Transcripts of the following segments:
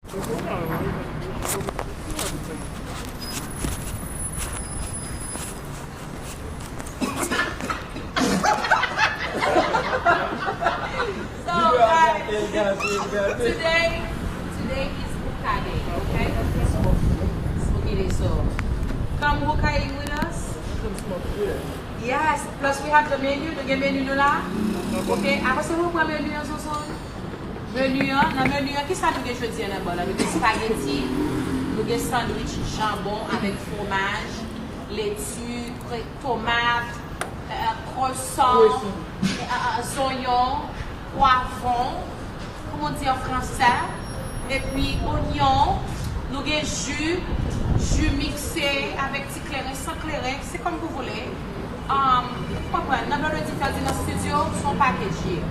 Today is Hookah Day, okay? Spooky Day, so come hookahing with us. Yes, plus we have the menu, the menu là. Ok, après c'est vous prenez menu en son. Menu, dans menu, qu'est-ce que nous avons choisi là-bas? Nous avons spaghetti, nous avons sandwich jambon avec fromage, laitue, tomate, croissant, soignon, poivron, comment dire en français, et puis oignon, nous avons jus mixé avec petit clairin, sans clairin, c'est comme vous voulez. Pourquoi pas? Nous avons le différent dans le studio, sont packagés.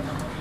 na mão.